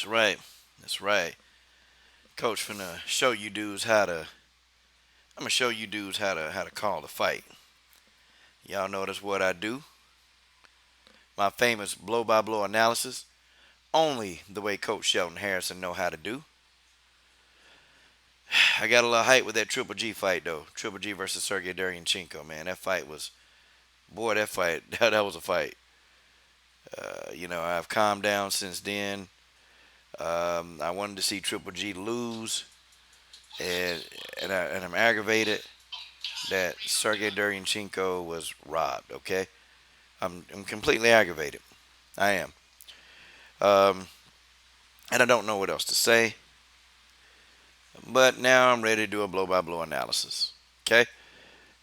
That's right. That's right. Coach finna show you dudes how to I'm gonna show you dudes how to call the fight. Y'all notice what I do. My famous blow by blow analysis. Only the way Coach Shelton Harrison know how to do. I got a little hype with that Triple G fight though. Triple G versus Sergey Deryanchenko, man. That fight was boy, that fight that was a fight. I've calmed down since then. I wanted to see Triple G lose, and I'm aggravated that Sergey Deryanchenko was robbed. Okay, I'm completely aggravated. I am, um, and I don't know what else to say. But now I'm ready to do a blow by blow analysis. Okay,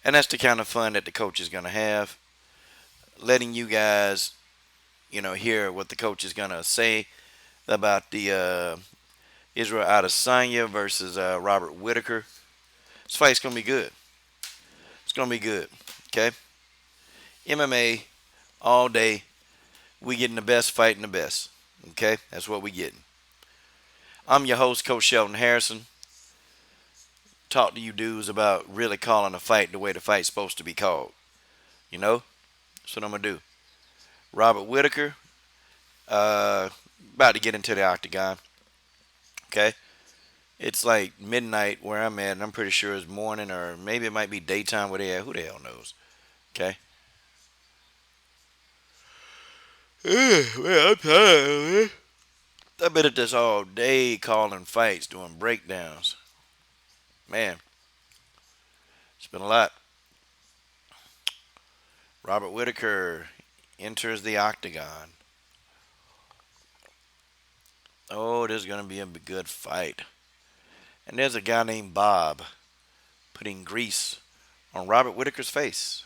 and that's the kind of fun that the coach is gonna have, letting you guys, hear what the coach is gonna say about the Israel Adesanya versus Robert Whittaker. This fight's gonna be good. It's gonna be good. Okay, MMA all day. We getting the best fighting the best. Okay, that's what we getting. I'm your host, Coach Shelton Harrison. Talk to you dudes about really calling a fight the way the fight's supposed to be called. You know, that's what I'm gonna do. Robert Whittaker, uh, about to get into the octagon. Okay, it's like midnight where I'm at, and I'm pretty sure it's morning or maybe it might be daytime where they at. Who the hell knows? Okay. Man, I'm tired, man. I've been at this all day calling fights, doing breakdowns. Man, it's been a lot. Robert Whittaker enters the octagon. Oh, this is going to be a good fight. And there's a guy named Bob putting grease on Robert Whittaker's face.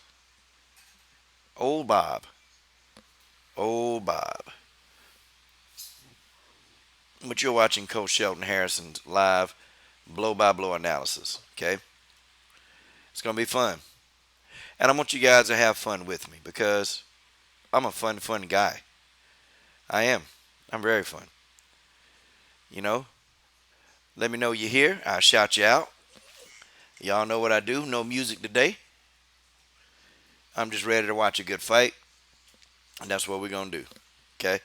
Old Bob. Old Bob. But you're watching Coach Shelton Harrison's live blow by blow analysis. Okay? It's going to be fun. And I want you guys to have fun with me because I'm a fun guy. I am. I'm very fun. You know, let me know you're here. I'll shout you out. Y'all know what I do. No music today. I'm just ready to watch a good fight. And that's what we're going to do. Okay?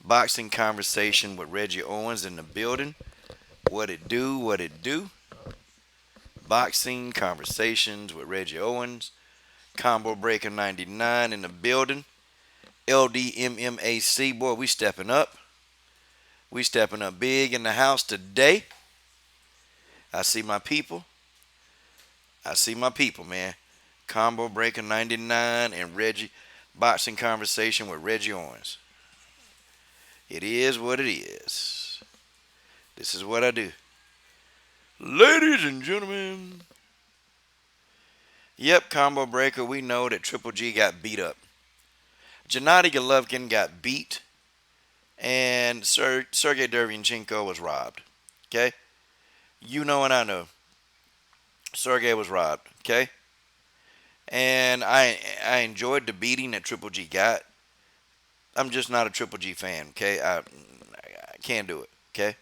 Boxing conversation with Reggie Owens in the building. What it do, what it do. Boxing conversations with Reggie Owens. Combo Breaker 99 in the building. LDMMAC. Boy, we stepping up. We stepping up big in the house today. I see my people. I see my people, man. Combo Breaker 99 and Reggie. Boxing conversation with Reggie Owens. It is what it is. This is what I do. Ladies and gentlemen. Yep, Combo Breaker, we know that Triple G got beat up. Gennady Golovkin got beat. And Sergey Deryanchenko was robbed. Okay? You know and I know. Sergey was robbed. Okay? And I enjoyed the beating that Triple G got. I'm just not a Triple G fan. Okay? I can't do it. Okay?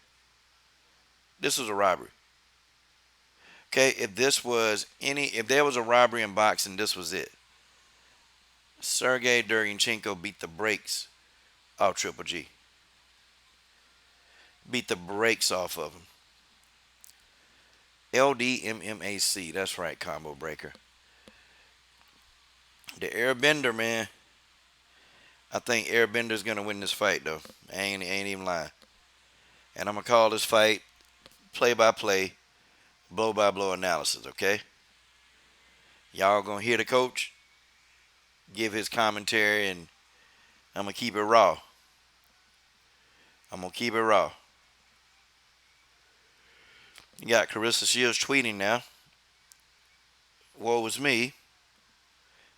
This was a robbery. Okay? If there was a robbery in boxing, this was it. Sergey Deryanchenko beat the brakes off Triple G. Beat the brakes off of him. LDMMAC. That's right, Combo Breaker. The Airbender, man. I think Airbender's gonna win this fight though. I ain't even lying. And I'm gonna call this fight play by play, blow by blow analysis, okay? Y'all gonna hear the coach give his commentary and I'm gonna keep it raw. I'm gonna keep it raw. You got Carissa Shields tweeting now. Woe is me.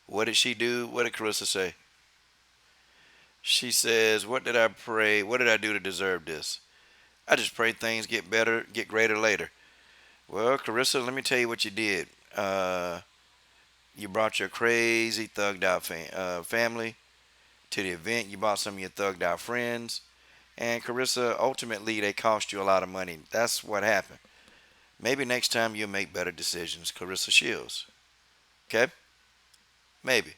What did she do? What did Carissa say? She says, what did I pray? What did I do to deserve this? I just pray things get better, get greater later. Well, Carissa, let me tell you what you did. You brought your crazy thugged out family to the event. You brought some of your thugged out friends. And Carissa, ultimately, they cost you a lot of money. That's what happened. Maybe next time you'll make better decisions, Clarissa Shields. Okay? Maybe.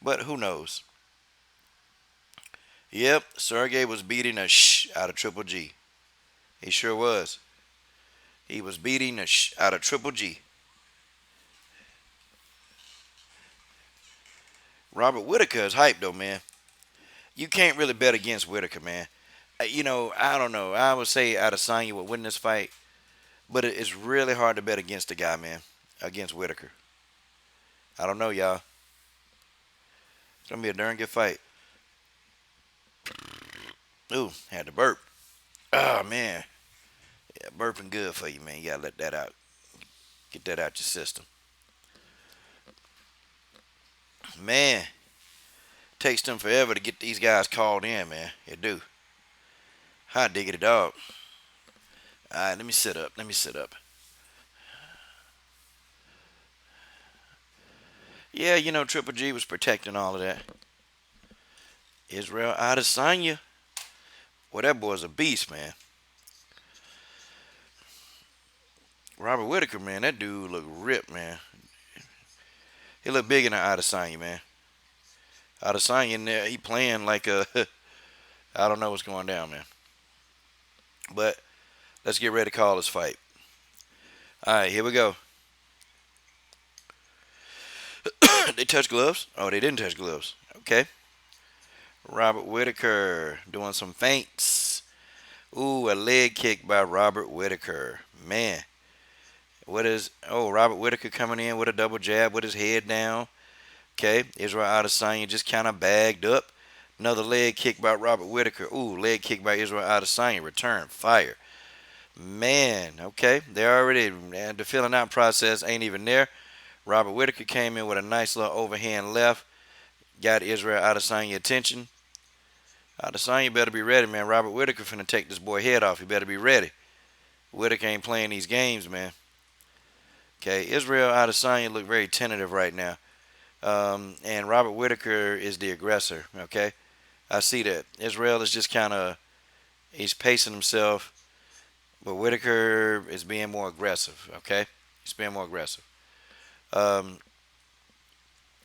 But who knows? Yep, Sergey was beating a out of Triple G. He sure was. He was beating a out of Triple G. Robert Whittaker is hype though, man. You can't really bet against Whittaker, man. I don't know. I would say Adesanya would win this fight, but it's really hard to bet against the guy, man. Against Whittaker. I don't know, y'all. It's gonna be a darn good fight. Ooh, had to burp. Oh man, yeah, burping good for you, man. You gotta let that out. Get that out your system. Man, takes them forever to get these guys called in, man. It do. Hot diggity dog. All right, let me sit up. Let me sit up. Yeah, Triple G was protecting all of that. Israel Adesanya. Well, that boy's a beast, man. Robert Whittaker, man, that dude look ripped, man. He look bigger than Adesanya, man. Adesanya in there, he playing like a, I don't know what's going down, man. But let's get ready to call this fight. All right, here we go. They touch gloves? Oh, they didn't touch gloves. Okay. Robert Whittaker doing some feints. Ooh, a leg kick by Robert Whittaker. Man. Robert Whittaker coming in with a double jab with his head down. Okay. Israel Adesanya just kind of bagged up. Another leg kick by Robert Whittaker. Ooh, leg kick by Israel Adesanya. Return. Fire. Man, okay. They're already, the filling out process ain't even there. Robert Whittaker came in with a nice little overhand left. Got Israel Adesanya attention. Adesanya better be ready, man. Robert Whittaker finna take this boy head off. He better be ready. Whittaker ain't playing these games, man. Okay, Israel Adesanya look very tentative right now. And Robert Whittaker is the aggressor, okay? I see that. Israel is just kind of, he's pacing himself. But Whittaker is being more aggressive, okay? He's being more aggressive. Um,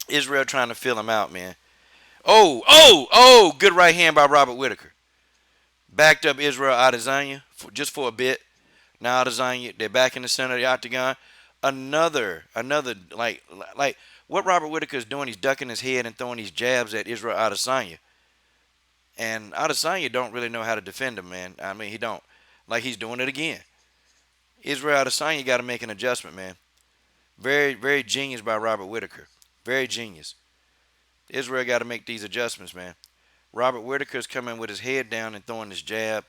Israel trying to fill him out, man. Oh, good right hand by Robert Whittaker. Backed up Israel Adesanya just for a bit. Now Adesanya, they're back in the center of the octagon. Another, like what Robert Whittaker is doing, he's ducking his head and throwing these jabs at Israel Adesanya. And Adesanya don't really know how to defend him, man. I mean, he don't. Like, he's doing it again. Israel Adesanya got to make an adjustment, man. Very, very genius by Robert Whittaker. Very genius. Israel got to make these adjustments, man. Robert Whittaker's coming with his head down and throwing this jab.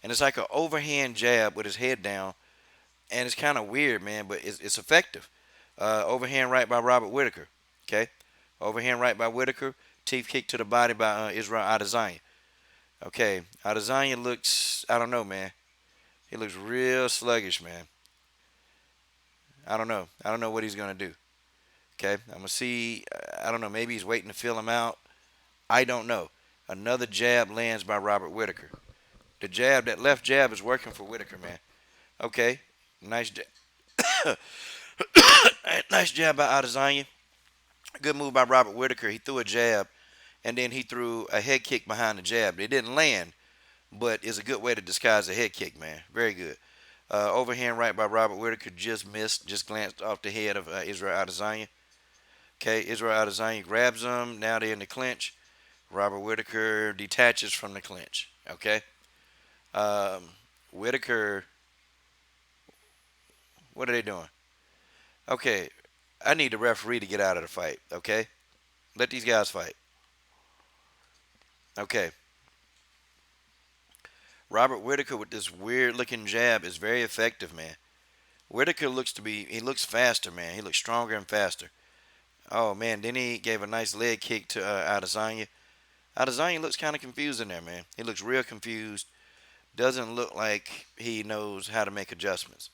And it's like an overhand jab with his head down. And it's kind of weird, man, but it's effective. Overhand right by Robert Whittaker. Okay? Overhand right by Whittaker. Teeth kick to the body by Israel Adesanya. Okay. Adesanya looks, I don't know, man. He looks real sluggish, man. I don't know. I don't know what he's going to do. Okay? I'm going to see. I don't know. Maybe he's waiting to fill him out. I don't know. Another jab lands by Robert Whittaker. The jab, that left jab is working for Whittaker, man. Okay. Nice jab. Nice jab by Adesanya. Good move by Robert Whittaker. He threw a jab, and then he threw a head kick behind the jab. It didn't land, but it's a good way to disguise a head kick, man. Very good. Overhand right by Robert Whittaker just missed, just glanced off the head of Israel Adesanya. Okay, Israel Adesanya grabs him. Now they're in the clinch. Robert Whittaker detaches from the clinch. Okay. Whittaker, what are they doing? Okay, I need the referee to get out of the fight. Okay, let these guys fight. Okay. Robert Whittaker with this weird looking jab is very effective, man. Whittaker he looks faster, man. He looks stronger and faster. Oh, man. Then he gave a nice leg kick to Adesanya. Adesanya looks kind of confused in there, man. He looks real confused. Doesn't look like he knows how to make adjustments.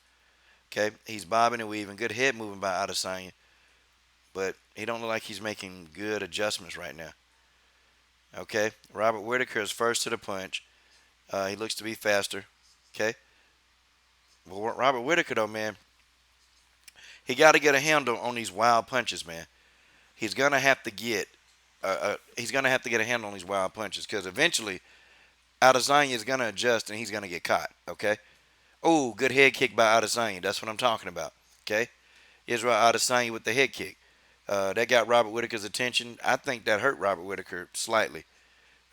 Okay. He's bobbing and weaving. Good head moving by Adesanya. But he don't look like he's making good adjustments right now. Okay, Robert Whittaker is first to the punch. He looks to be faster. Okay, well, Robert Whittaker though, man, he got to get a handle on these wild punches, man. He's gonna have to get he's gonna have to get a handle on these wild punches because eventually Adesanya is gonna adjust and he's gonna get caught. Okay. Oh, good head kick by Adesanya. That's what I'm talking about. Okay. Israel Adesanya with the head kick. That got Robert Whittaker's attention. I think that hurt Robert Whittaker slightly.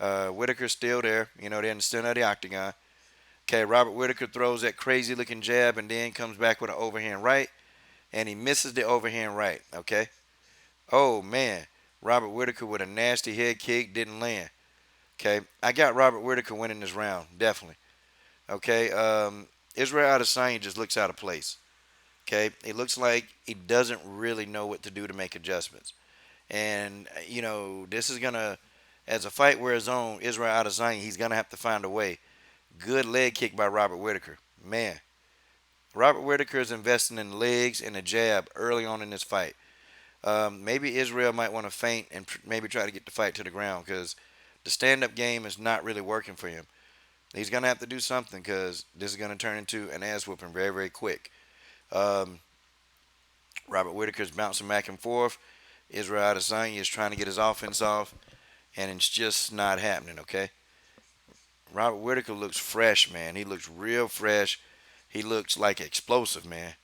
Whittaker's still there. You know, they're in the center of the octagon. Okay, Robert Whittaker throws that crazy looking jab and then comes back with an overhand right. And he misses the overhand right. Okay. Oh, man. Robert Whittaker with a nasty head kick didn't land. Okay. I got Robert Whittaker winning this round. Definitely. Okay. Israel Adesanya just looks out of place. Okay. It looks like he doesn't really know what to do to make adjustments. And, you know, this is going to, as a fight wears on, Israel Adesanya, he's going to have to find a way. Good leg kick by Robert Whittaker. Man, Robert Whittaker is investing in legs and a jab early on in this fight. Maybe Israel might want to feint and maybe try to get the fight to the ground because the stand-up game is not really working for him. He's going to have to do something because this is going to turn into an ass whooping very, very quick. Um, Robert Whittaker's bouncing back and forth. Israel Adesanya is trying to get his offense off, and it's just not happening, okay? Robert Whittaker looks fresh, man. He looks real fresh. He looks like explosive, man.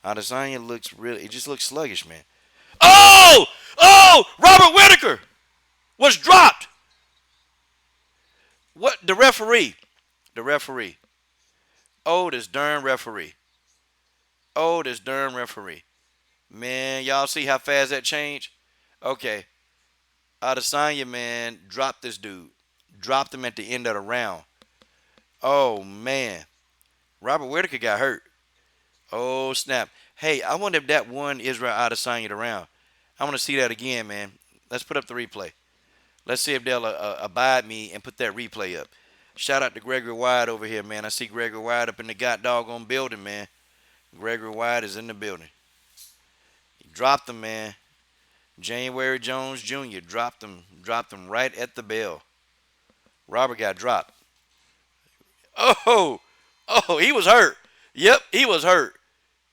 Adesanya looks really, he just looks sluggish, man. Oh! Oh! Robert Whittaker was dropped. What? The referee. The referee. Oh, this darn referee. Oh, this darn referee. Man, y'all see how fast that changed? Okay. Adesanya, man, dropped this dude. Dropped him at the end of the round. Oh, man. Robert Whittaker got hurt. Oh, snap. Hey, I wonder if that won Israel Adesanya the round. I want to see that again, man. Let's put up the replay. Let's see if they'll abide me and put that replay up. Shout out to Gregory Wyatt over here, man. I see Gregory Wyatt up in the god doggone building, man. Gregory Wyatt is in the building. He dropped him, man. January Jones Jr. dropped him right at the bell. Robert got dropped. Oh, oh, he was hurt. Yep, he was hurt.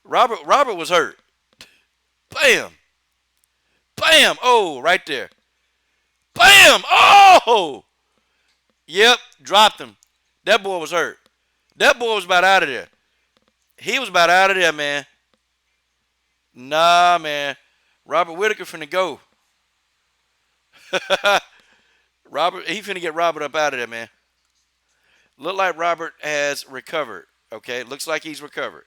Robert was hurt. Bam, bam. Oh, right there. Bam. Oh, yep, dropped him. That boy was hurt. That boy was about out of there. He was about out of there, man. Nah, man. Robert Whittaker finna go. He finna get Robert up out of there, man. Look like Robert has recovered. Okay, looks like he's recovered.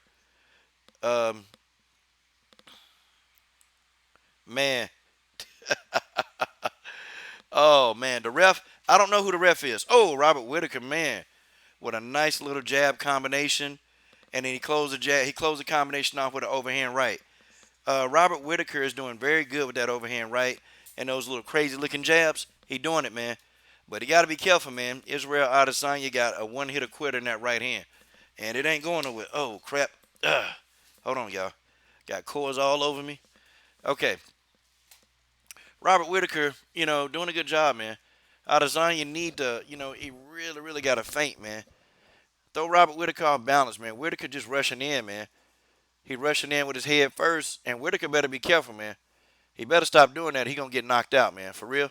Um, man. Oh man, the ref. I don't know who the ref is. Oh, Robert Whittaker, man, with a nice little jab combination, and then he closed the jab. He closed the combination off with an overhand right. Robert Whittaker is doing very good with that overhand right and those little crazy looking jabs. He doing it, man. But he got to be careful, man. Israel Adesanya got a one-hitter quitter in that right hand, and it ain't going nowhere. Oh crap! Ugh. Hold on, y'all. Got cores all over me. Okay, Robert Whittaker, you know, doing a good job, man. Adesanya need to, you know, he really, really got to feint, man. Throw Robert Whittaker off balance, man. Whittaker just rushing in, man. He rushing in with his head first, and Whittaker better be careful, man. He better stop doing that. He gonna get knocked out, man. For real.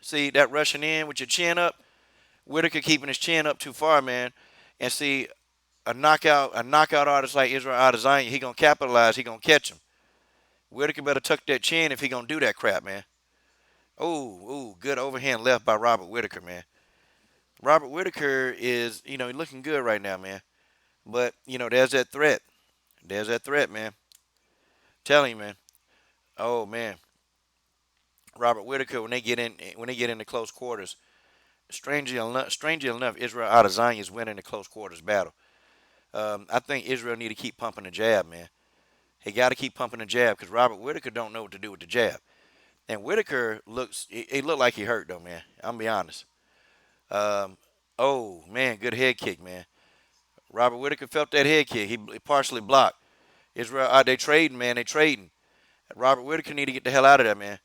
See that rushing in with your chin up. Whittaker keeping his chin up too far, man. And see a knockout artist like Israel Adesanya, he gonna capitalize. He gonna catch him. Whittaker better tuck that chin if he gonna do that crap, man. Oh, good overhand left by Robert Whittaker, man. Robert Whittaker is, you know, looking good right now, man. But you know, there's that threat. There's that threat, man. Telling you, man. Oh man, Robert Whittaker when they get into close quarters. Strangely enough, Israel Adesanya is winning the close quarters battle. I think Israel need to keep pumping the jab, man. He got to keep pumping the jab because Robert Whittaker don't know what to do with the jab. And Whittaker he looked like he hurt though, man. I'm gonna be honest. Oh man, good head kick, man. Robert Whittaker felt that head kick. He partially blocked. Israel, they trading, man. They trading. Robert Whittaker need to get the hell out of there, man.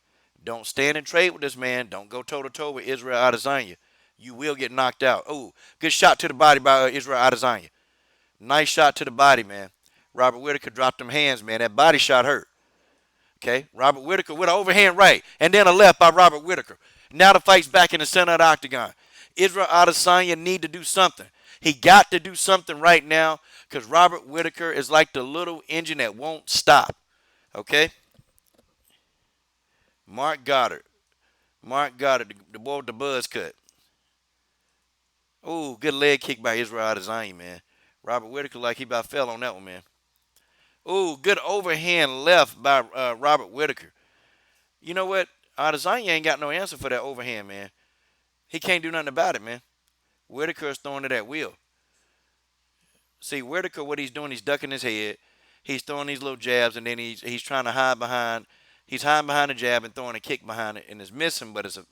Don't stand and trade with this man. Don't go toe to toe with Israel Adesanya. You will get knocked out. Oh, good shot to the body by Israel Adesanya. Nice shot to the body, man. Robert Whittaker dropped them hands, man. That body shot hurt. Okay, Robert Whittaker with an overhand right and then a left by Robert Whittaker. Now the fight's back in the center of the octagon. Israel Adesanya need to do something. He got to do something right now because Robert Whittaker is like the little engine that won't stop. Okay, Mark Goddard. Mark Goddard, the boy with the buzz cut. Oh, good leg kick by Israel Adesanya, man. Robert Whittaker like he about fell on that one, man. Oh, good overhand left by Robert Whittaker. You know what? Adesanya ain't got no answer for that overhand, man. He can't do nothing about it, man. Whittaker's throwing it at will. See, Whittaker, what he's doing, he's ducking his head. He's throwing these little jabs, and then he's trying to hide behind. He's hiding behind the jab and throwing a kick behind it, and it's missing. But it's a,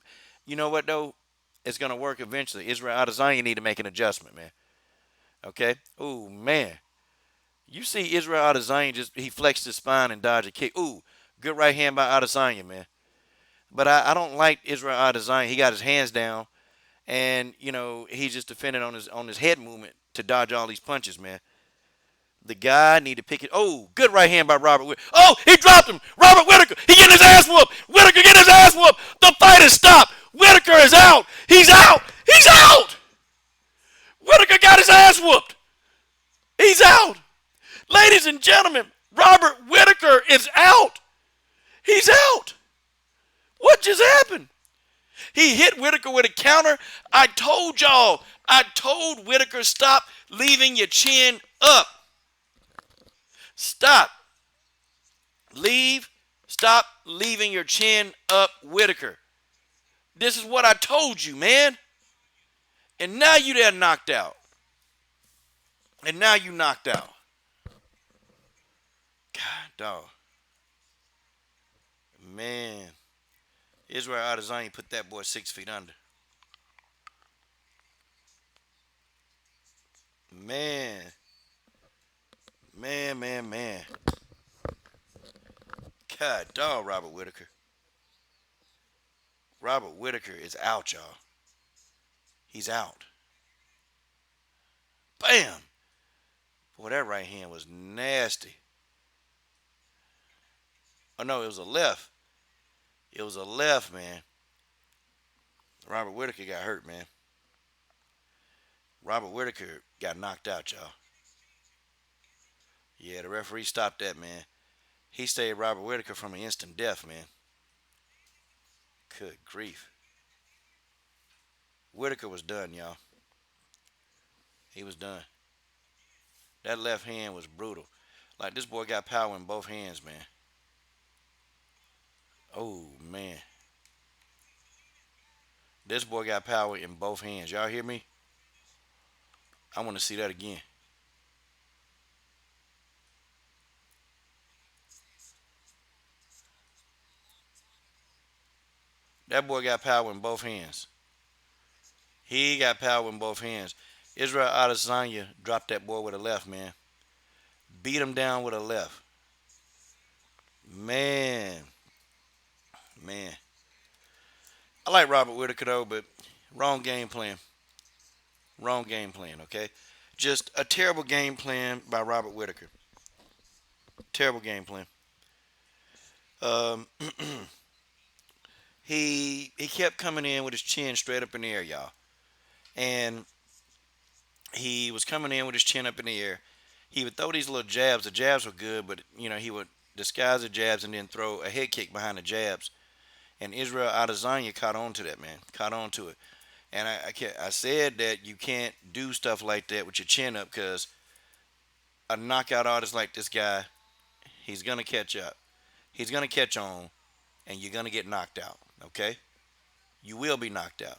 you know what though? It's gonna work eventually. Israel Adesanya need to make an adjustment, man. Okay. Oh man, you see Israel Adesanya just he flexed his spine and dodged a kick. Ooh, good right hand by Adesanya, man. But I don't like Israel Adesanya. He got his hands down, and he's just defending on his head movement to dodge all these punches, man. The guy need to pick it. Oh, good right hand by Robert Whittaker. Oh, he dropped him. Robert Whittaker. He getting his ass whooped. Whittaker getting his ass whooped. The fight is stopped. Whittaker is out. He's out. He's out. Whittaker got his ass whooped. He's out. Ladies and gentlemen, Robert Whittaker is out. He's out. What just happened? He hit Whittaker with a counter. I told y'all. I told Whittaker, stop leaving your chin up. Stop. Leave. Stop leaving your chin up, Whittaker. This is what I told you, man. And now you there knocked out. And now you knocked out. God, dog. Man. Israel Adesanya put that boy 6 feet under. Man. Man. God, dog, Robert Whittaker. Robert Whittaker is out, y'all. He's out. Bam. Boy, that right hand was nasty. Oh, no, it was a left. It was a left, man. Robert Whittaker got hurt, man. Robert Whittaker got knocked out, y'all. Yeah, the referee stopped that, man. He saved Robert Whittaker from an instant death, man. Good grief. Whittaker was done, y'all. He was done. That left hand was brutal. Like, this boy got power in both hands, man. Oh, man. This boy got power in both hands. Y'all hear me? I want to see that again. That boy got power in both hands. He got power in both hands. Israel Adesanya dropped that boy with a left, man. Beat him down with a left. Man. Man. I like Robert Whittaker, though, but wrong game plan. Wrong game plan, okay? Just a terrible game plan by Robert Whittaker. Terrible game plan. Um, he kept coming in with his chin straight up in the air, y'all. And he was coming in with his chin up in the air. He would throw these little jabs. The jabs were good, but he would disguise the jabs and then throw a head kick behind the jabs. And Israel Adesanya caught on to that, man. Caught on to it. And I said that you can't do stuff like that with your chin up because a knockout artist like this guy, he's going to catch up. He's going to catch on, and you're going to get knocked out, okay? You will be knocked out.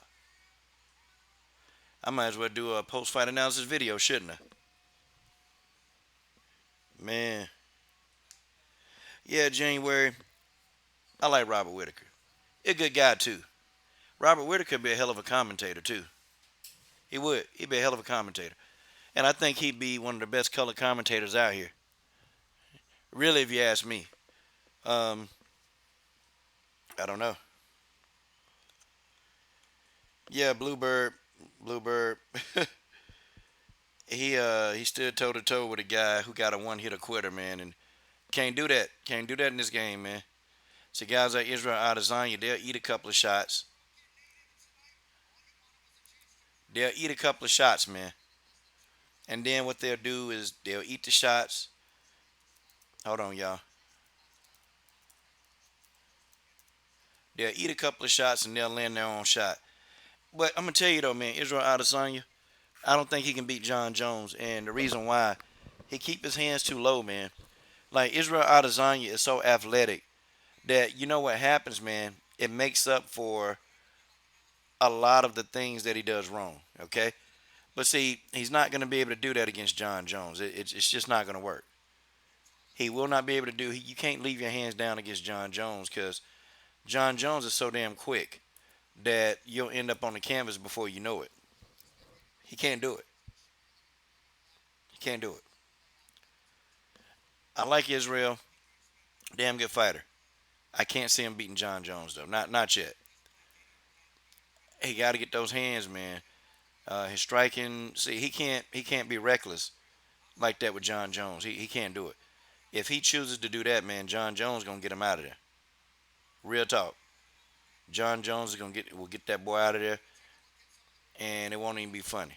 I might as well do a post-fight analysis video, shouldn't I? Man. Yeah, January. I like Robert Whittaker. He's a good guy, too. Robert Whittaker could be a hell of a commentator, too. He would. He'd be a hell of a commentator. And I think he'd be one of the best color commentators out here. Really, if you ask me. I don't know. Yeah, Bluebird. He stood toe to toe with a guy who got a one hit a quitter, man, and can't do that. Can't do that in this game, man. See, guys like Israel Adesanya, they'll eat a couple of shots. They'll eat a couple of shots, man. And then what they'll do is they'll eat the shots. Hold on, y'all. They'll eat a couple of shots and they'll land their own shot. But I'm gonna tell you though, man, Israel Adesanya, I don't think he can beat John Jones, and the reason why, he keep his hands too low, man. Like Israel Adesanya is so athletic that you know what happens, man. It makes up for a lot of the things that he does wrong. Okay, but see, he's not gonna be able to do that against John Jones. It's just not gonna work. He will not be able to do. You can't leave your hands down against John Jones because John Jones is so damn quick that you'll end up on the canvas before you know it. He can't do it. He can't do it. I like Israel. Damn good fighter. I can't see him beating John Jones though. Not yet. He got to get those hands, man. His striking. See, he can't be reckless like that with John Jones. He can't do it. If he chooses to do that, man, John Jones gonna get him out of there. Real talk. John Jones is gonna get that boy out of there, and it won't even be funny.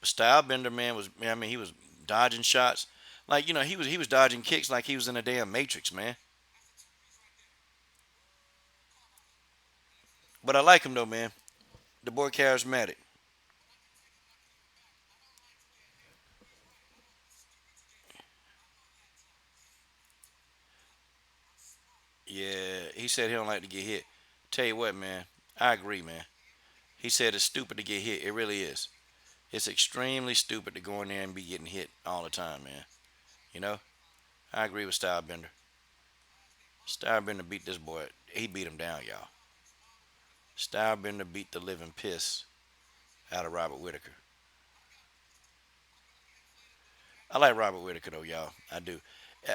Stylebender, man, was, I mean, he was dodging shots like he was dodging kicks like he was in a damn matrix, man. But I like him though, man. The boy charismatic. Yeah, he said he don't like to get hit. Tell you what, man, I agree, man. He said it's stupid to get hit. It really is. It's extremely stupid to go in there and be getting hit all the time, man. You know, I agree with Stylebender. Stylebender beat this boy. He beat him down, y'all. Stylebender beat the living piss out of Robert Whittaker. I like Robert Whittaker though, y'all. I do.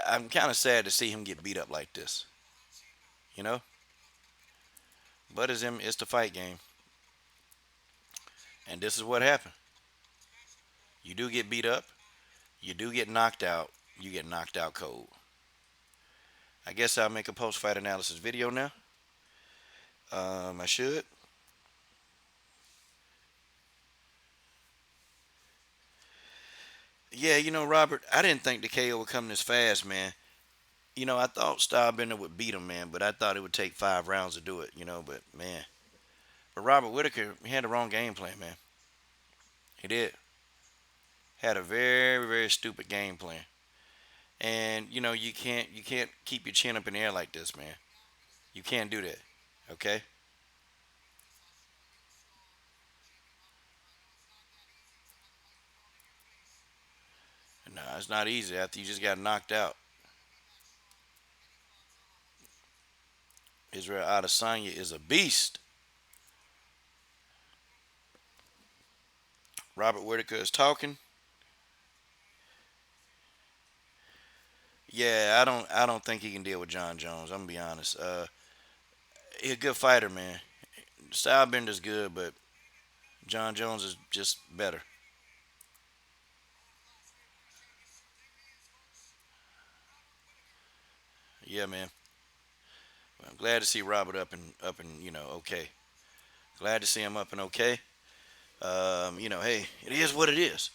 I'm kind of sad to see him get beat up like this. You know, but it's the fight game, and this is what happened. You do get beat up. You do get knocked out. You get knocked out cold. I guess I'll make a post-fight analysis video now. I should. Yeah, Robert, I didn't think the KO would come this fast, man. I thought Stylebender would beat him, man, but I thought it would take 5 rounds to do it, but man. But Robert Whittaker, he had the wrong game plan, man. He did. Had a very, very stupid game plan. And you can't keep your chin up in the air like this, man. You can't do that. Okay? No, it's not easy after you just got knocked out. Israel Adesanya is a beast. Robert Whittaker is talking. Yeah, I don't think he can deal with John Jones. I'm gonna be honest. He's a good fighter, man. Stylebender's good, but John Jones is just better. Yeah, man. Well, I'm glad to see Robert up and okay. Glad to see him up and okay. Hey, it is what it is.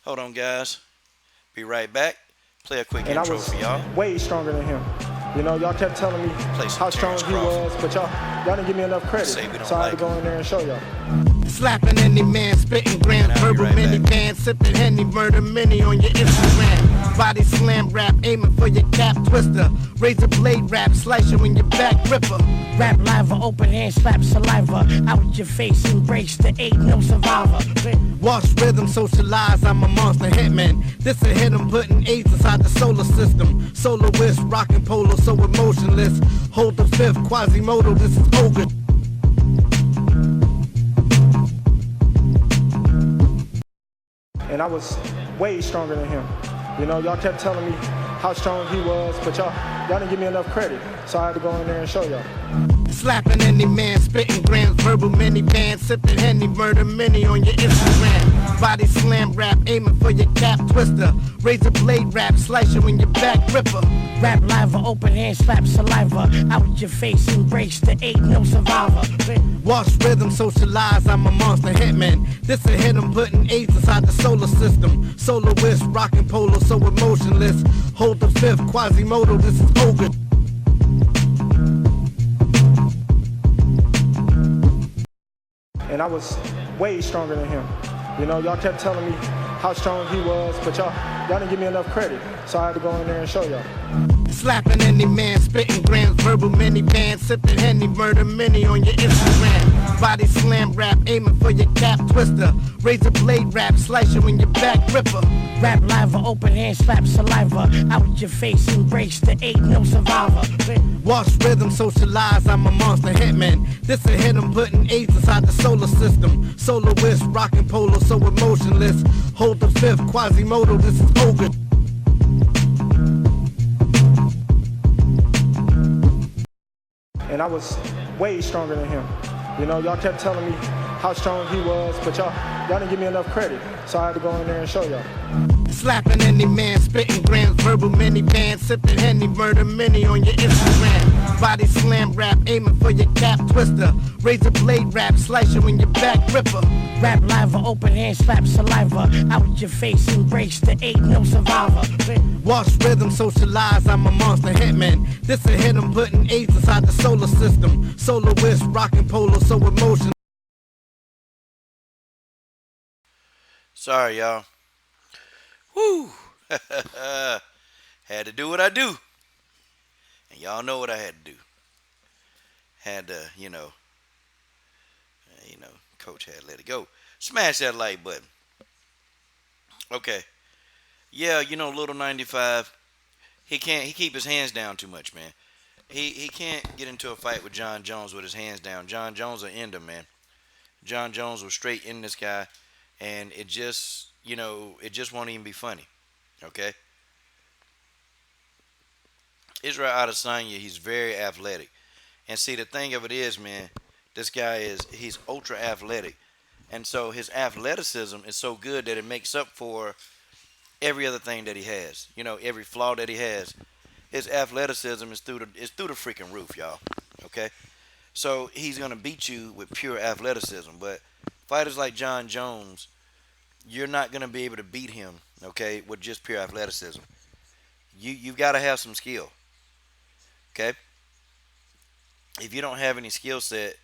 Hold on, guys. Be right back. Play a quick And I intro was for y'all. way stronger than him. Y'all kept telling me Play some how strong Terrence he Crawford. was, but y'all didn't give me enough credit. Say we don't So I had like to go him. in there and show y'all. Slapping any man, spitting grand, And I'll be verbal right back. minivan, sipping Henny, murder mini on your Instagram. Body slam rap, aiming for your cap twister. Razor blade rap, slice you in your back ripper. Rap live, open hand, slap saliva out your face, embrace the ain't no survivor. Wash rhythm, socialize, I'm a monster hitman. This a hit, I'm putting AIDS inside the solar system. Soloist, rockin' polo, so emotionless. Hold the fifth, Quasimodo, this is ogre. And I was way stronger than him. Y'all kept telling me how strong he was, but y'all didn't give me enough credit. So I had to go in there and show y'all. Slapping any man, spitting grams, verbal minivan, sipping Henny, murder mini on your Instagram. Body slam rap, aiming for your cap twister. Razor blade rap, slice you in your back ripper. Rap live, open hand, slap saliva out your face, embrace the ain't no survivor. Wash rhythm, socialize, I'm a monster hitman. This a hit, I'm putting AIDS inside the solar system. Soloist, rockin' polo, so emotionless. Hold the fifth, Quasimodo, this is Ogre. And I was way stronger than him. You know, y'all kept telling me how strong he was, but y'all didn't give me enough credit. So I had to go in there and show y'all. Slapping any man, spitting grams, verbal minivan, sipping Henny, murder mini on your Instagram. Body slam rap, aiming for your cap twister. Razor blade rap, slice you in your back ripper. Rap live, open hand, slap saliva out your face, embrace the ain't no survivor. Wash rhythm, socialize, I'm a monster hitman. This a hit, I'm putting AIDS inside the solar system. Soloist, rockin' polo, so emotionless. Hold the fifth, Quasimodo, this is Ogre. And I was way stronger than him. You know, y'all kept telling me how strong he was, but y'all didn't give me enough credit. So I had to go in there and show y'all. Slapping any man, spitting grams, verbal minivan, sipping Henny, murder mini on your Instagram. Body slam rap, aiming for your cap twister. Razor blade rap, slice you in your back ripper. Rap live, open hand, slap saliva out your face, embrace the ain't no survivor. Wash rhythm, socialize, I'm a monster hitman. This a hit, I'm putting AIDS inside the solar system. Soloist, rockin' polo, so emotional. Sorry, y'all. Woo! Had to do what I do. And y'all know what I had to do. Had to, coach had to let it go. Smash that like button. Okay. Yeah, little 95. He keep his hands down too much, man. He can't get into a fight with John Jones with his hands down. John Jones will end him, man. John Jones will straight end this guy, and it just won't even be funny. Okay? Israel Adesanya, he's very athletic. And see, the thing of it is, man, this guy he's ultra athletic. And so his athleticism is so good that it makes up for every other thing that he has. Every flaw that he has. His athleticism is through the freaking roof, y'all. Okay? So he's gonna beat you with pure athleticism. But fighters like John Jones, you're not gonna be able to beat him, okay, with just pure athleticism. You've got to have some skill. Okay? If you don't have any skill set,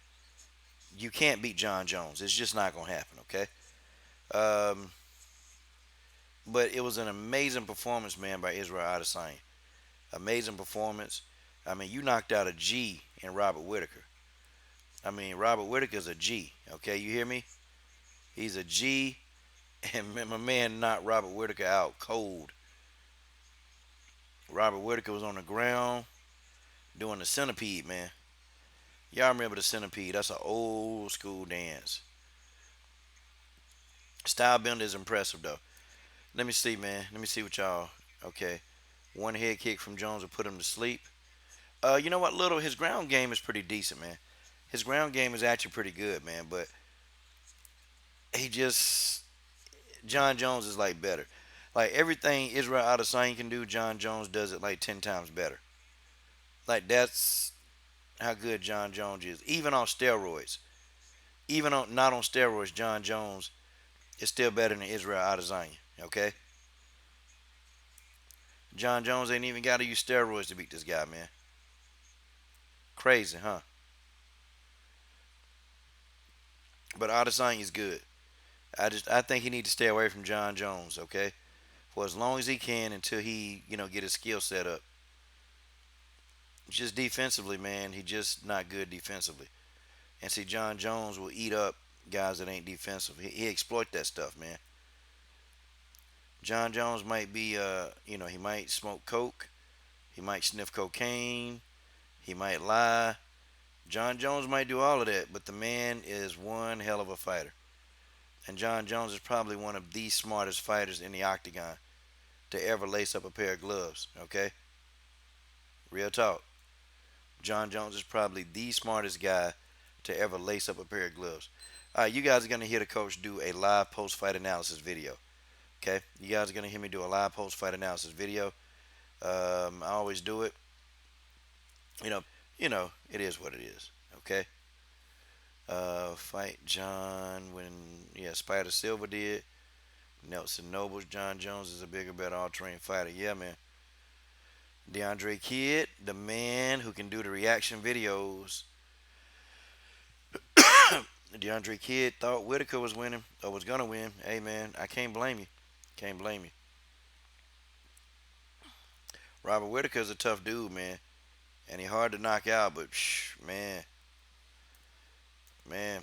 you can't beat John Jones. It's just not gonna happen, okay? But it was an amazing performance, man, by Israel Adesanya. Amazing performance. I mean, you knocked out a G in Robert Whittaker. I mean, Robert Whittaker's a G, okay? You hear me? He's a G, and my man knocked Robert Whittaker out cold. Robert Whittaker was on the ground doing the centipede, man. Y'all remember the centipede? That's an old school dance. Stylebender is impressive, though. Let me see, man. Let me see what y'all. Okay. One head kick from Jones will put him to sleep. You know what, Little? His ground game is pretty decent, man. His ground game is actually pretty good, man. But John Jones is like better. Like everything Israel Adesanya can do, John Jones does it like 10 times better. Like that's how good John Jones is. Even on steroids. Even on not on steroids, John Jones is still better than Israel Adesanya. Okay? John Jones ain't even got to use steroids to beat this guy, man. Crazy, huh? But Adesanya is good. I think he needs to stay away from John Jones, okay? For as long as he can until he, get his skill set up. Just defensively, man, he just not good defensively. And see, John Jones will eat up guys that ain't defensive. He exploit that stuff, man. John Jones might be, he might smoke coke. He might sniff cocaine. He might lie. John Jones might do all of that, but the man is one hell of a fighter. And John Jones is probably one of the smartest fighters in the octagon to ever lace up a pair of gloves, okay? Real talk. John Jones is probably the smartest guy to ever lace up a pair of gloves. All right, you guys are going to hear the coach do a live post fight analysis video. Okay, you guys are going to hear me do a live post fight analysis video. I always do it, but it is what it is. Okay, fight John when Spider Silver did. Nelson Nobles, John Jones is a bigger, better all-terrain fighter. Yeah, man. DeAndre Kidd, the man who can do the reaction videos. DeAndre Kidd thought Whittaker was winning or was gonna win. Hey, man, I can't blame you. Can't blame you. Robert Whittaker's a tough dude, man, and he hard to knock out. But man, man,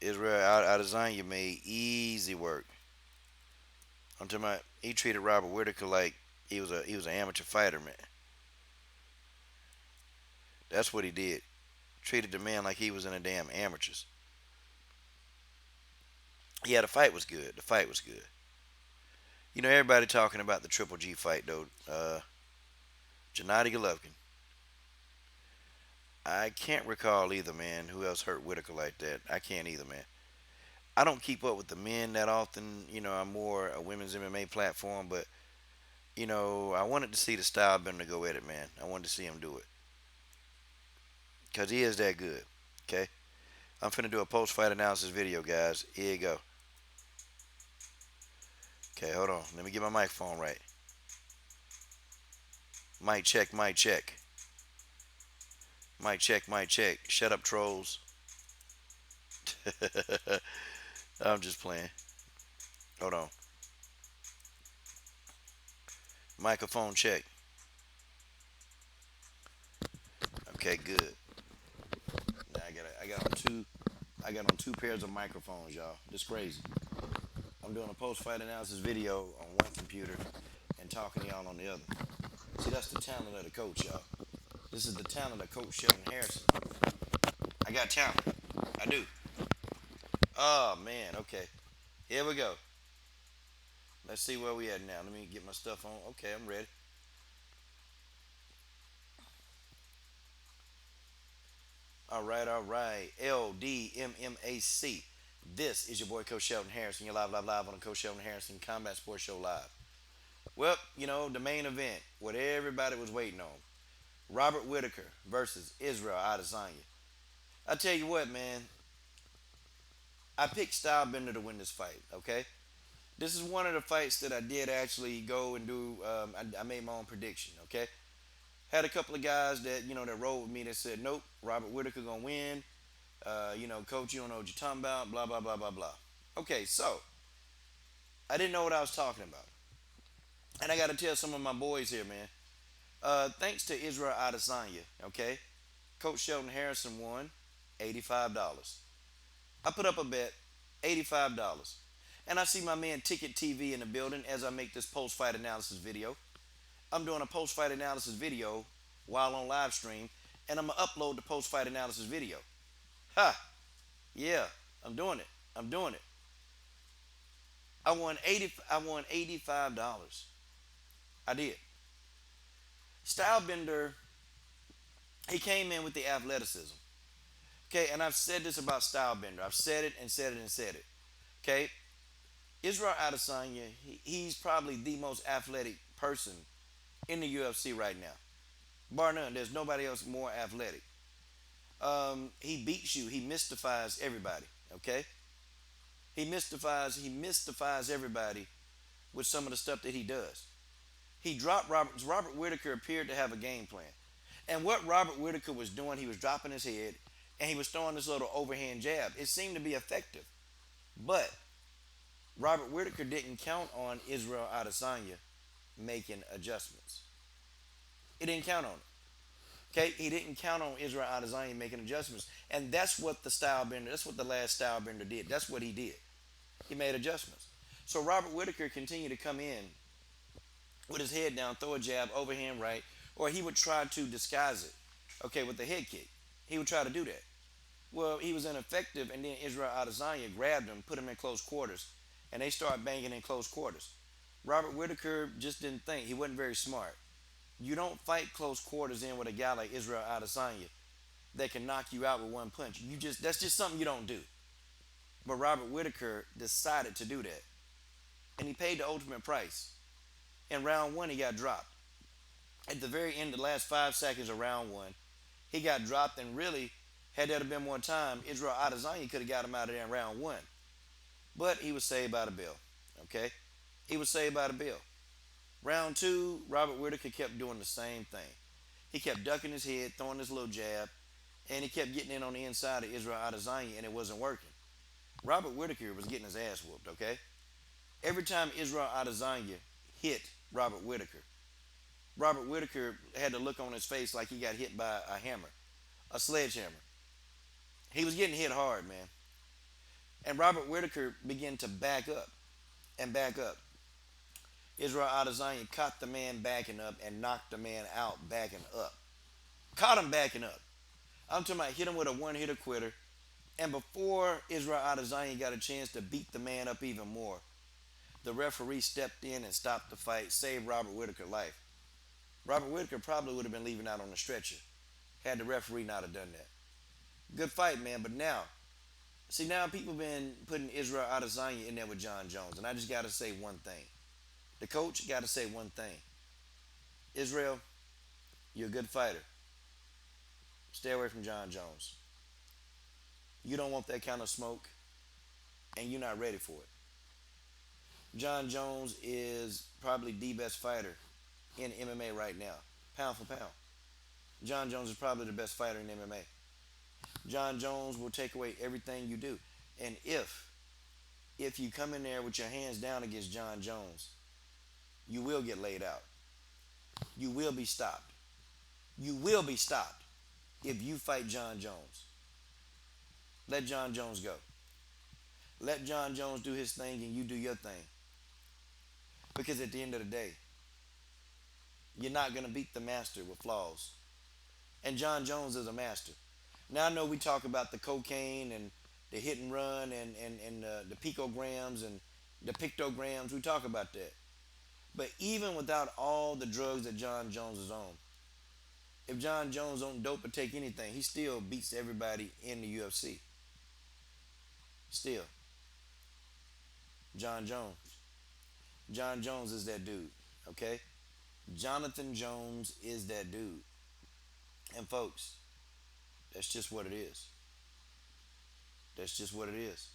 Israel Adesanya made easy work. I'm talking about he treated Robert Whittaker like he was an amateur fighter, man. That's what he did. Treated the man like he was in a damn amateurs. Yeah, the fight was good. The fight was good. Everybody talking about the Triple G fight though. Gennady Golovkin. I can't recall either, man. Who else hurt Whittaker like that? I can't either, man. I don't keep up with the men that often. I'm more a women's MMA platform, but I wanted to see the style bender go at it, man. I wanted to see him do it because he is that good. Okay, I'm finna do a post-fight analysis video, guys. Here you go. Okay, hold on. Let me get my microphone right. Mic check, mic check. Mic check, mic check. Shut up, trolls. I'm just playing. Hold on. Microphone check. Okay, good. Now I got on two pairs of microphones, y'all. This crazy. I'm doing a post-fight analysis video on one computer and talking to y'all on the other. See, that's the talent of the coach, y'all. This is the talent of Coach Sheldon Harrison. I got talent. I do. Oh man, okay. Here we go. Let's see where we at now. Let me get my stuff on. Okay, I'm ready. All right, all right. LDMMAC. This is your boy Coach Sheldon Harrison. You're live on the Coach Sheldon Harrison Combat Sports Show Live. Well, the main event, what everybody was waiting on. Robert Whittaker versus Israel Adesanya. I tell you what, man. I picked Stylebender to win this fight, okay? This is one of the fights that I did actually go and do. I made my own prediction, okay? Had a couple of guys that rode with me that said, nope, Robert Whittaker gonna win. Coach, you don't know what you're talking about, blah, blah, blah, blah, blah. Okay, so I didn't know what I was talking about. And I got to tell some of my boys here, man. Thanks to Israel Adesanya, okay? Coach Sheldon Harrison won $85. I put up a bet, $85. And I see my man Ticket TV in the building as I make this post-fight analysis video. I'm doing a post-fight analysis video while on live stream, and I'm going to upload the post-fight analysis video. Ha! Yeah, I'm doing it. I'm doing it. I won $85. I did. Stylebender, he came in with the athleticism. Okay, and I've said this about Stylebender. I've said it and said it and said it. Okay, Israel Adesanya, he's probably the most athletic person in the UFC right now. Bar none, there's nobody else more athletic. He beats you. He mystifies everybody. Okay, he mystifies everybody with some of the stuff that he does. He dropped Robert Whittaker appeared to have a game plan. And what Robert Whittaker was doing, he was dropping his head and he was throwing this little overhand jab. It seemed to be effective. But Robert Whittaker didn't count on Israel Adesanya making adjustments. He didn't count on it. Okay? He didn't count on Israel Adesanya making adjustments. And that's what that's what the last Stylebender did. That's what he did. He made adjustments. So Robert Whittaker continued to come in with his head down, throw a jab, overhand right, or he would try to disguise it, okay, with the head kick. He would try to do that. Well, he was ineffective, and then Israel Adesanya grabbed him, put him in close quarters, and they started banging in close quarters. Robert Whittaker just didn't think. He wasn't very smart. You don't fight close quarters in with a guy like Israel Adesanya that can knock you out with one punch. That's just something you don't do. But Robert Whittaker decided to do that, and he paid the ultimate price. In round one, he got dropped. At the very end, the last 5 seconds of round one, he got dropped, and really, had there been more time, Israel Adesanya could have got him out of there in round one. But he was saved by the bell. Okay, he was saved by the bell. Round two, Robert Whittaker kept doing the same thing. He kept ducking his head, throwing his little jab, and he kept getting in on the inside of Israel Adesanya, and it wasn't working. Robert Whittaker was getting his ass whooped. Okay, every time Israel Adesanya hit Robert Whittaker, Robert Whittaker had the look on his face like he got hit by a hammer, a sledgehammer. He was getting hit hard, man. And Robert Whittaker began to back up and back up. Israel Adesanya caught the man backing up and knocked the man out backing up. Caught him backing up. I'm talking about hit him with a one hitter quitter. And before Israel Adesanya got a chance to beat the man up even more, the referee stepped in and stopped the fight, saved Robert Whittaker's life. Robert Whittaker probably would have been leaving out on the stretcher had the referee not have done that. Good fight, man. But now, see, now people been putting Israel Adesanya in there with John Jones, and I just got to say one thing. The coach got to say one thing. Israel, you're a good fighter. Stay away from John Jones. You don't want that kind of smoke, and you're not ready for it. John Jones is probably the best fighter in MMA right now, pound for pound. John Jones is probably the best fighter in MMA. John Jones will take away everything you do. And if you come in there with your hands down against John Jones, you will get laid out. You will be stopped. You will be stopped if you fight John Jones. Let John Jones go. Let John Jones do his thing and you do your thing. Because at the end of the day, you're not going to beat the master with flaws. And John Jones is a master. Now I know we talk about the cocaine and the hit and run and the picograms and the pictograms. We talk about that. But even without all the drugs that John Jones is on, if John Jones don't dope or take anything, he still beats everybody in the UFC. Still. John Jones. John Jones is that dude. Okay? Jonathan Jones is that dude. And folks, that's just what it is. That's just what it is.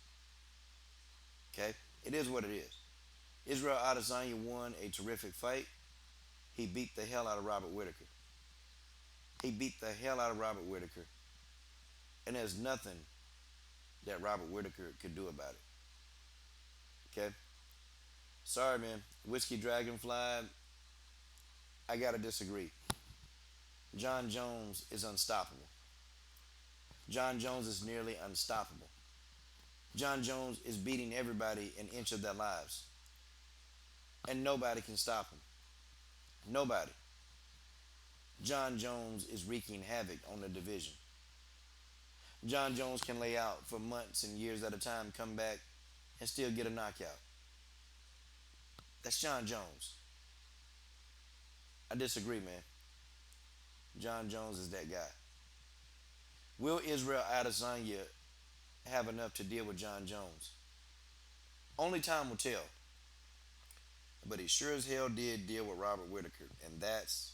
Okay? It is what it is. Israel Adesanya won a terrific fight. He beat the hell out of Robert Whittaker. He beat the hell out of Robert Whittaker. And there's nothing that Robert Whittaker could do about it. Okay? Sorry, man. Whiskey Dragonfly, I gotta disagree. John Jones is unstoppable. John Jones is nearly unstoppable. John Jones is beating everybody an inch of their lives. And nobody can stop him. Nobody. John Jones is wreaking havoc on the division. John Jones can lay out for months and years at a time, come back, and still get a knockout. That's John Jones. I disagree, man. John Jones is that guy. Will Israel Adesanya have enough to deal with John Jones? Only time will tell. But he sure as hell did deal with Robert Whittaker. And that's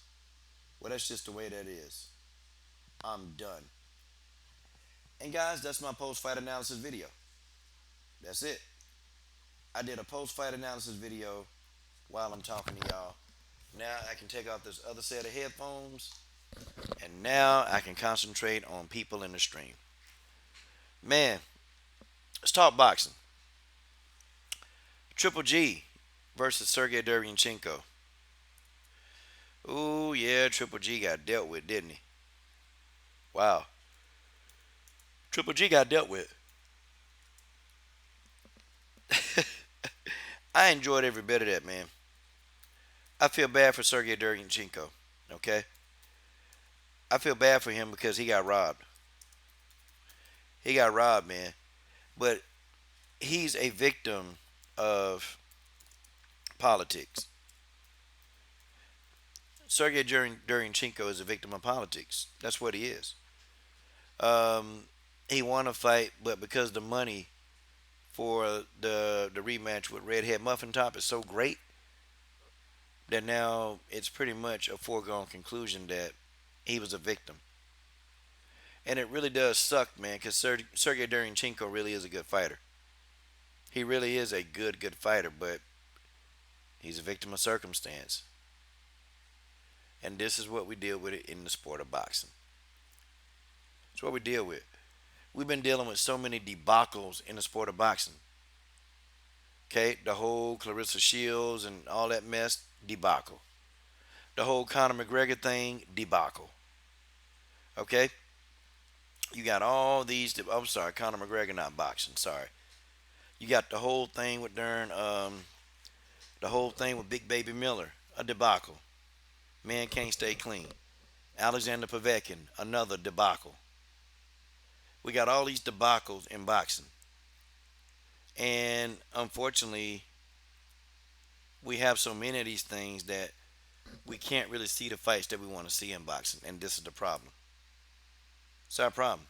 just the way that is. I'm done. And guys, that's my post-fight analysis video. That's it. I did a post-fight analysis video while I'm talking to y'all. Now I can take off this other set of headphones. And now I can concentrate on people in the stream. Man, let's talk boxing. Triple G versus Sergey Derevyanchenko. Ooh, yeah, Triple G got dealt with, didn't he? Wow. Triple G got dealt with. I enjoyed every bit of that, man. I feel bad for Sergey Derevyanchenko, okay? I feel bad for him because he got robbed. He got robbed, man. But he's a victim of politics. Sergey Durinchenko is a victim of politics. That's what he is. Um, he won a fight, but because the money for the rematch with Redhead Muffin Top is so great that now it's pretty much a foregone conclusion that he was a victim. And it really does suck, man, because Sergey Durinchenko really is a good fighter. He really is a good fighter, but he's a victim of circumstance. And this is what we deal with it in the sport of boxing. It's what we deal with. We've been dealing with so many debacles in the sport of boxing. Okay, the whole Clarissa Shields and all that mess, debacle. The whole Conor McGregor thing, debacle. Okay, you got all these. I'm sorry, Conor McGregor not boxing. Sorry, you got the whole thing with the whole thing with Big Baby Miller, a debacle. Man can't stay clean. Alexander Povetkin, another debacle. We got all these debacles in boxing, and unfortunately, we have so many of these things that we can't really see the fights that we want to see in boxing, and this is the problem. It's our problem.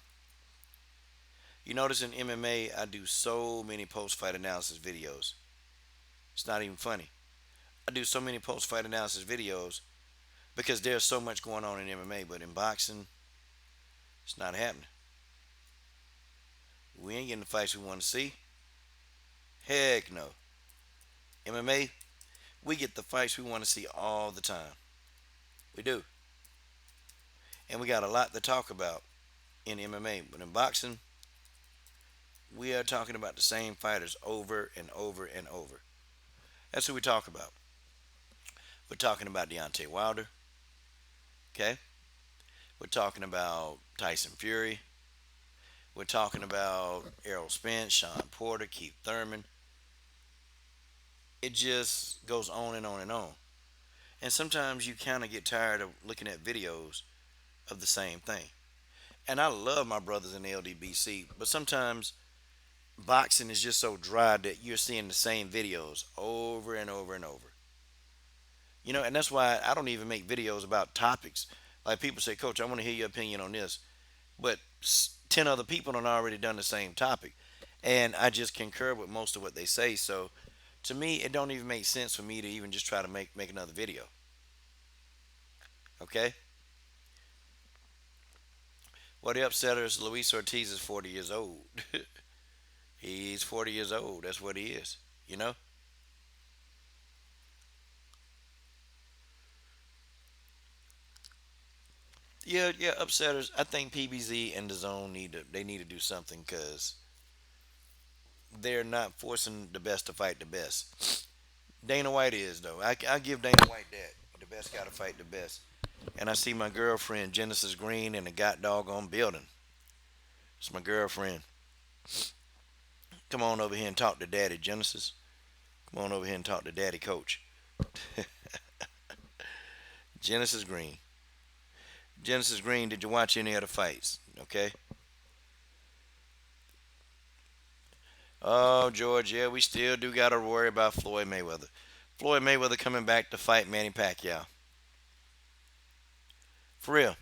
You notice in MMA, I do so many post-fight analysis videos. It's not even funny. I do so many post-fight analysis videos because there's so much going on in MMA, but in boxing, it's not happening. We ain't getting the fights we want to see. Heck no. MMA, we get the fights we want to see all the time. We do. And we got a lot to talk about in MMA. But in boxing, we are talking about the same fighters over and over and over. That's who we talk about. We're talking about Deontay Wilder. Okay? We're talking about Tyson Fury. We're talking about Errol Spence, Sean Porter, Keith Thurman. It just goes on and on and on. And sometimes you kind of get tired of looking at videos of the same thing. And I love my brothers in the LDBC, but sometimes boxing is just so dry that you're seeing the same videos over and over and over. And that's why I don't even make videos about topics. Like people say, Coach, I want to hear your opinion on this. But 10 other people have already done the same topic. And I just concur with most of what they say. So to me, it don't even make sense for me to even just try to make another video. Okay? Well, the upsetter is Luis Ortiz is 40 years old. He's 40 years old. That's what he is. You know? Yeah, yeah, upsetters. I think PBZ and the Zone need to do something because they're not forcing the best to fight the best. Dana White is though. I give Dana White that. The best got to fight the best. And I see my girlfriend Genesis Green in the god doggone building. It's my girlfriend. Come on over here and talk to Daddy Genesis. Come on over here and talk to Daddy Coach. Genesis Green. Genesis Green, did you watch any of the fights? Okay. Oh, George, yeah, we still do got to worry about Floyd Mayweather. Floyd Mayweather coming back to fight Manny Pacquiao. For real.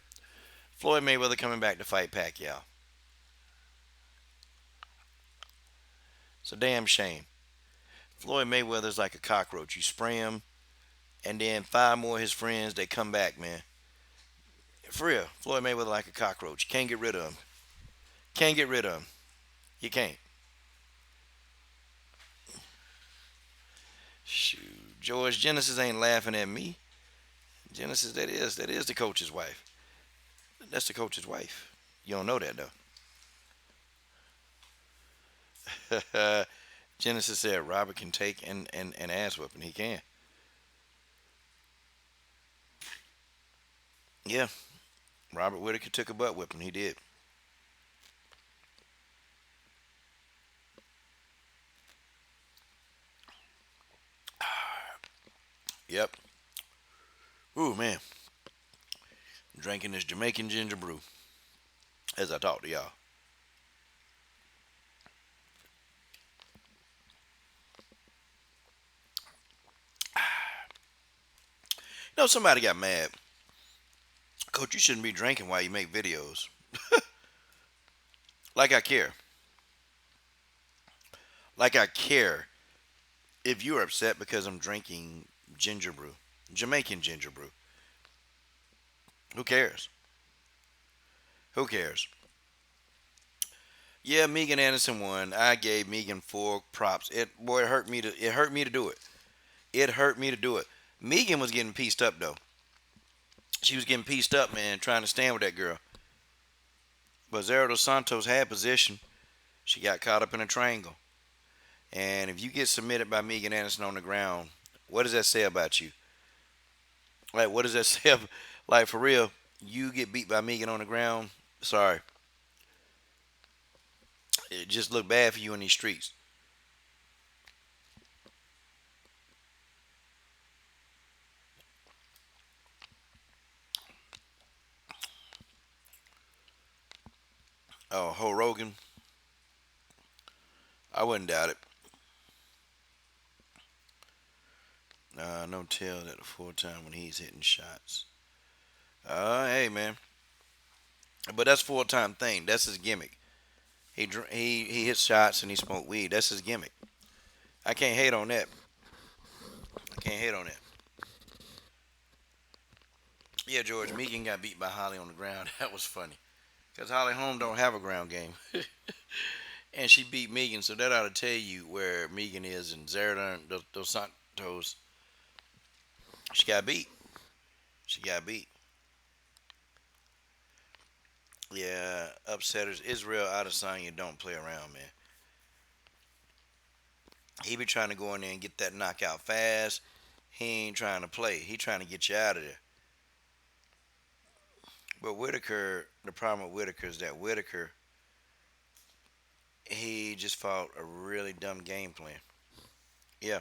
Floyd Mayweather coming back to fight Pacquiao. It's a damn shame. Floyd Mayweather's like a cockroach. You spray him, and then five more of his friends, they come back, man. For real. Floyd Mayweather like a cockroach. Can't get rid of him. Can't get rid of him. You can't. Shoot. George Genesis ain't laughing at me. Genesis, that is the coach's wife. That's the coach's wife. You don't know that though. Genesis said Robert can take an ass whipping. He can. Yeah. Robert Whittaker took a butt whipping. He did. Yep. Ooh, man. Drinking this Jamaican ginger brew as I talk to y'all. No, somebody got mad. Coach, you shouldn't be drinking while you make videos. Like I care. Like I care if you're upset because I'm drinking ginger brew, Jamaican ginger brew. Who cares? Who cares? Yeah, Megan Anderson won. I gave Megan four props. It hurt me to do it. It hurt me to do it. Megan was getting pieced up though. She was getting pieced up, man, trying to stand with that girl. But Zara dos Santos had position. She got caught up in a triangle. And if you get submitted by Megan Anderson on the ground, what does that say about you? Like, what does that say? Like, for real, you get beat by Megan on the ground. Sorry, it just look bad for you in these streets. Oh, Ho Rogan, I wouldn't doubt it. No tell that the full time when he's hitting shots. Hey man, but that's full time thing. That's his gimmick. He hits shots and he smoke weed. That's his gimmick. I can't hate on that. I can't hate on that. Yeah, George Megan got beat by Holly on the ground. That was funny because Holly Holm don't have a ground game, and she beat Megan. So that ought to tell you where Megan is. And Zara dos Santos, she got beat. She got beat. Yeah, upsetters. Israel Adesanya don't play around, man. He be trying to go in there and get that knockout fast. He ain't trying to play. He trying to get you out of there. But Whittaker, the problem with Whittaker is that Whittaker, he just fought a really dumb game plan. Yeah,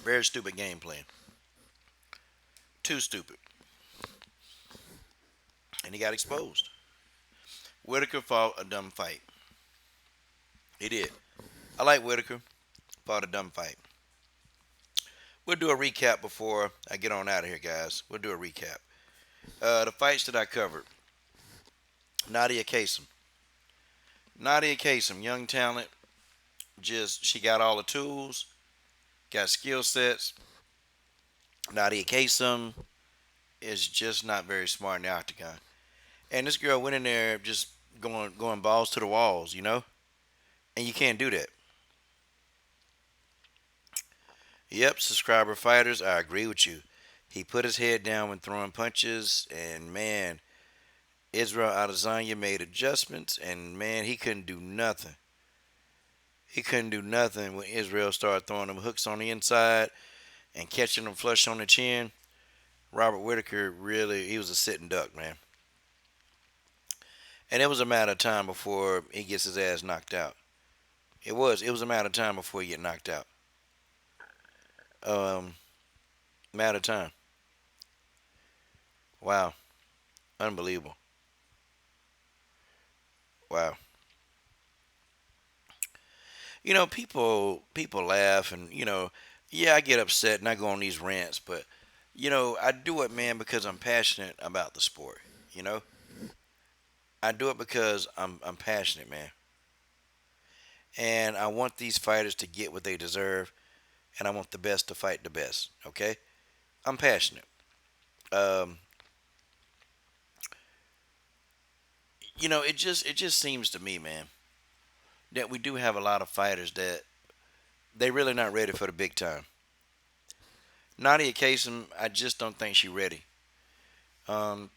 very stupid game plan. Too stupid. And he got exposed. Whittaker fought a dumb fight. He did. I like Whittaker. Fought a dumb fight. We'll do a recap before I get on out of here, guys. We'll do a recap. The fights that I covered. Nadia Kasem. Nadia Kasem, young talent. Just she got all the tools, got skill sets. Nadia Kasem is just not very smart in the octagon. And this girl went in there just going balls to the walls, and you can't do that. Yep, subscriber fighters, I agree with you. He put his head down when throwing punches, and man, Israel Adesanya made adjustments, and man, he couldn't do nothing. He couldn't do nothing when Israel started throwing them hooks on the inside and catching them flush on the chin. Robert Whittaker really, he was a sitting duck, man. And it was a matter of time before he gets his ass knocked out. It was a matter of time before he get knocked out. Um, Matter of time. Wow, unbelievable. Wow. People laugh, and yeah, I get upset and I go on these rants, but I do it, man, because I'm passionate about the sport. You know, I do it because I'm passionate, man, and I want these fighters to get what they deserve, and I want the best to fight the best. Okay, I'm passionate. Um, it just seems to me, man, that we do have a lot of fighters that they really not ready for the big time. Nadia Kasem, I just don't think she's ready. Um,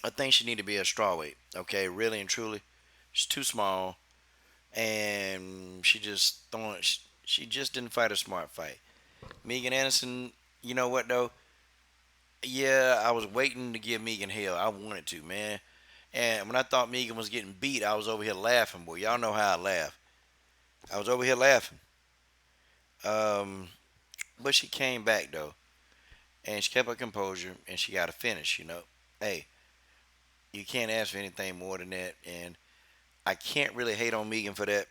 I think she need to be a strawweight. Okay, really and truly, she's too small, and she just didn't fight a smart fight. Megan Anderson, you know what though? Yeah, I was waiting to give Megan hell. I wanted to, man. And when I thought Megan was getting beat, I was over here laughing, boy. Y'all know how I laugh. I was over here laughing. Um, but she came back though, and she kept her composure, and she got a finish. Hey, You can't ask for anything more than that, and I can't really hate on Megan for that.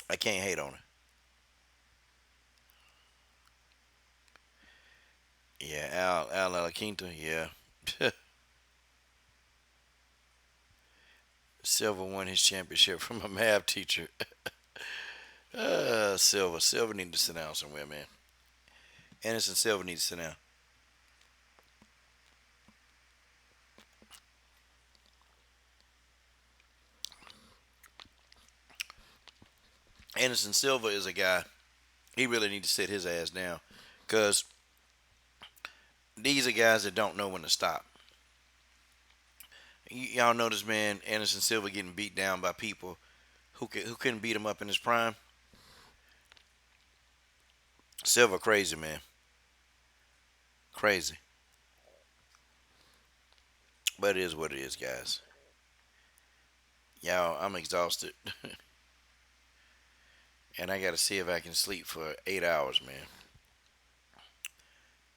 I can't hate on her. Yeah, Al Alaquinta, yeah. Silver won his championship from a math teacher. Silver need to sit down somewhere, man. Anderson Silva needs to sit down. Anderson Silva is a guy. He really needs to sit his ass down, cause these are guys that don't know when to stop. Y'all know this man Anderson Silva getting beat down by people who couldn't beat him up in his prime. Silva crazy, man, crazy. But it is what it is, guys. Y'all, I'm exhausted, and I got to see if I can sleep for 8 hours, man.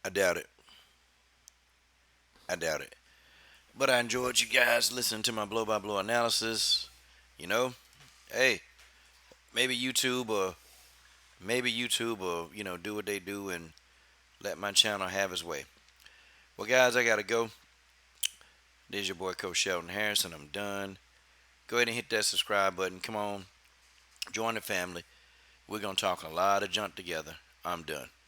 I doubt it. I doubt it. But I enjoyed you guys listening to my blow by blow analysis. You know, hey, maybe YouTube or do what they do and let my channel have its way. Well, guys, I gotta go. This is your boy Coach Sheldon Harrison. I'm done. Go ahead and hit that subscribe button. Come on, join the family. We're gonna talk a lot of junk together. I'm done.